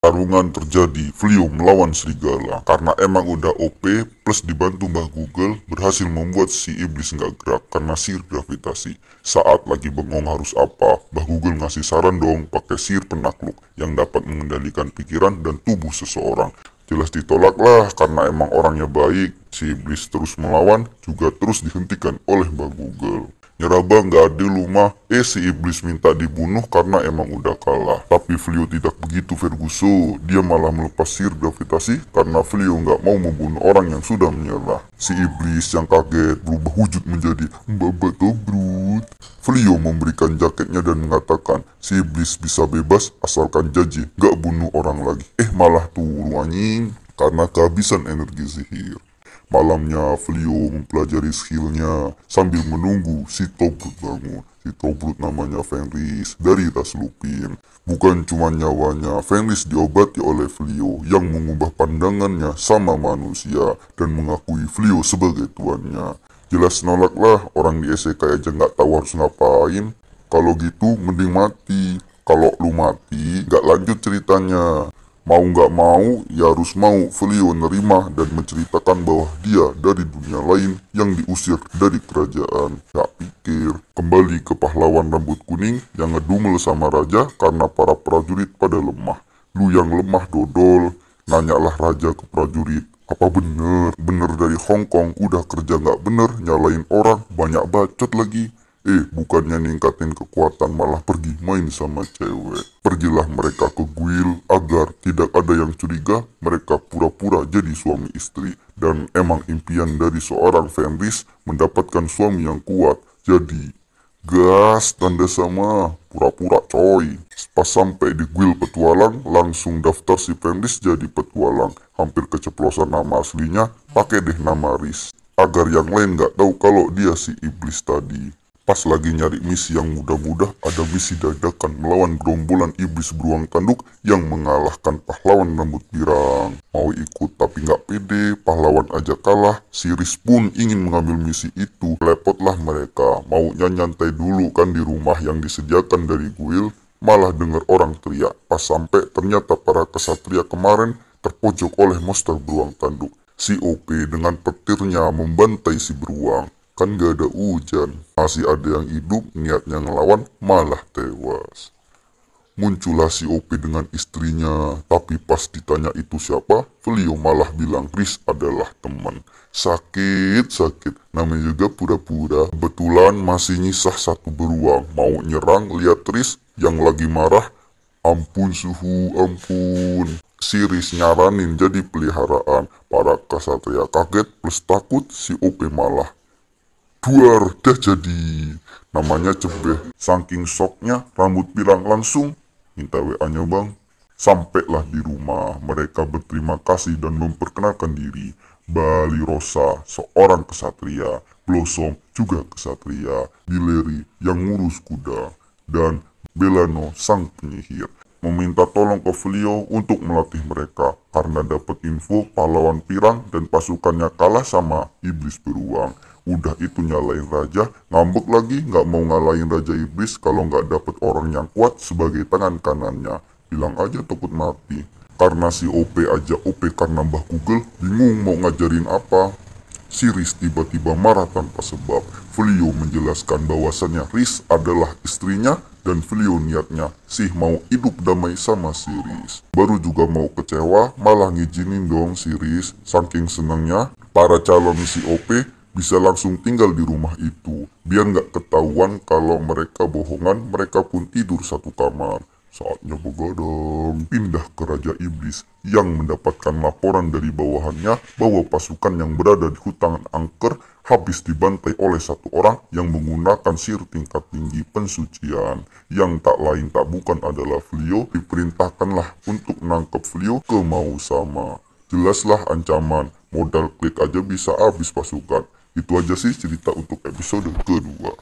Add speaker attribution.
Speaker 1: Tarungan terjadi, Vlio melawan serigala. Karena emang udah OP plus dibantu Mbah Google, berhasil membuat si iblis nggak gerak karena sihir gravitasi. Saat lagi bengong harus apa, Mbah Google ngasih saran dong pakai sihir penakluk yang dapat mengendalikan pikiran dan tubuh seseorang. Jelas ditolak lah karena emang orangnya baik. Si iblis terus melawan, juga terus dihentikan oleh Mbah Google. Nyeraba nggak adil lu mah, si iblis minta dibunuh karena emang udah kalah. Tapi Vlio tidak begitu Ferguson, dia malah melepas sihir gravitasi karena Vlio nggak mau membunuh orang yang sudah menyerah. Si iblis yang kaget berubah wujud menjadi Mbak Tobrut. Vlio memberikan jaketnya dan mengatakan si iblis bisa bebas asalkan janji nggak bunuh orang lagi. Malah turun anjing karena kehabisan energi sihir. Malamnya Vlio mempelajari skillnya sambil menunggu si Tobrut bangun. Si Tobrut namanya Fenris dari ras Lupin. Bukan cuma nyawanya, Fenris diobati oleh Vlio yang mengubah pandangannya sama manusia dan mengakui Vlio sebagai tuannya. Jelas nolak lah, orang di SK aja nggak tahu harus ngapain. Kalau gitu mending mati. Kalau lu mati, nggak lanjut ceritanya. Mau nggak mau, ya harus mau. Vlio nerima dan menceritakan bahwa dia dari dunia lain yang diusir dari kerajaan. Gak pikir, kembali ke pahlawan rambut kuning yang ngedumel sama raja karena para prajurit pada lemah. Lu yang lemah dodol, nanyalah raja ke prajurit. Apa bener? Bener dari Hong Kong, udah kerja nggak bener, nyalain orang, banyak bacot lagi. Bukannya ningkatin kekuatan malah pergi main sama cewek. Pergilah mereka ke guild agar tidak ada yang curiga mereka pura-pura jadi suami istri. Dan emang impian dari seorang Fenris mendapatkan suami yang kuat. Jadi gas tanda sama pura-pura coy. Pas sampai di guild petualang langsung daftar si Fenris jadi petualang. Hampir keceplosan nama aslinya, pakai deh nama Riz. Agar yang lain gak tahu kalau dia si iblis tadi. Pas lagi nyari misi yang mudah-mudah, ada misi dadakan melawan gerombolan iblis beruang tanduk yang mengalahkan pahlawan rambut pirang. Mau ikut tapi nggak pede, pahlawan aja kalah. Si Riz pun ingin mengambil misi itu. Lepotlah mereka, maunya nyantai dulu kan di rumah yang disediakan dari guild. Malah dengar orang teriak. Pas sampai ternyata para kesatria kemarin terpojok oleh monster beruang tanduk. Si OP dengan petirnya membantai si beruang. Kan gak ada hujan, masih ada yang hidup, niatnya ngelawan, malah tewas. Muncullah si OP dengan istrinya, tapi pas ditanya itu siapa, Vlio malah bilang Riz adalah teman. Sakit, namanya juga pura-pura. Kebetulan masih nyisah satu beruang, mau nyerang, lihat Riz yang lagi marah, ampun suhu, ampun. Si Riz nyaranin jadi peliharaan, para kesatria kaget plus takut, si OP malah duar dah jadi. Namanya Cebeh. Saking shocknya rambut pirang langsung minta WA-nya bang. Sampailah di rumah, mereka berterima kasih dan memperkenalkan diri. Bali Rosa seorang kesatria, Blossom juga kesatria, Dileri yang ngurus kuda, dan Belano sang penyihir. Meminta tolong ke Vlio untuk melatih mereka karena dapat info pahlawan pirang dan pasukannya kalah sama iblis beruang. Udah itu nyalain raja, ngambek lagi nggak mau ngalahin raja iblis kalau nggak dapet orang yang kuat sebagai tangan kanannya. Bilang aja takut mati. Karena si OP aja OP karena Mbah Google bingung mau ngajarin apa. Si Riz tiba-tiba marah tanpa sebab. Vlio menjelaskan bahwasannya Riz adalah istrinya dan Vlio niatnya sih mau hidup damai sama si Riz. Baru juga mau kecewa malah ngizinin dong si Riz. Saking senangnya para calon si OP bisa langsung tinggal di rumah itu. Biar nggak ketahuan kalau mereka bohongan, mereka pun tidur satu kamar. Saatnya begadang, pindah ke Raja Iblis yang mendapatkan laporan dari bawahannya bahwa pasukan yang berada di hutan angker habis dibantai oleh satu orang yang menggunakan sihir tingkat tinggi pensucian. Yang tak lain tak bukan adalah Vlio. Diperintahkanlah untuk menangkap Vlio ke mau sama. Jelaslah ancaman, modal klik aja bisa habis pasukan. Itu aja sih cerita untuk episode kedua.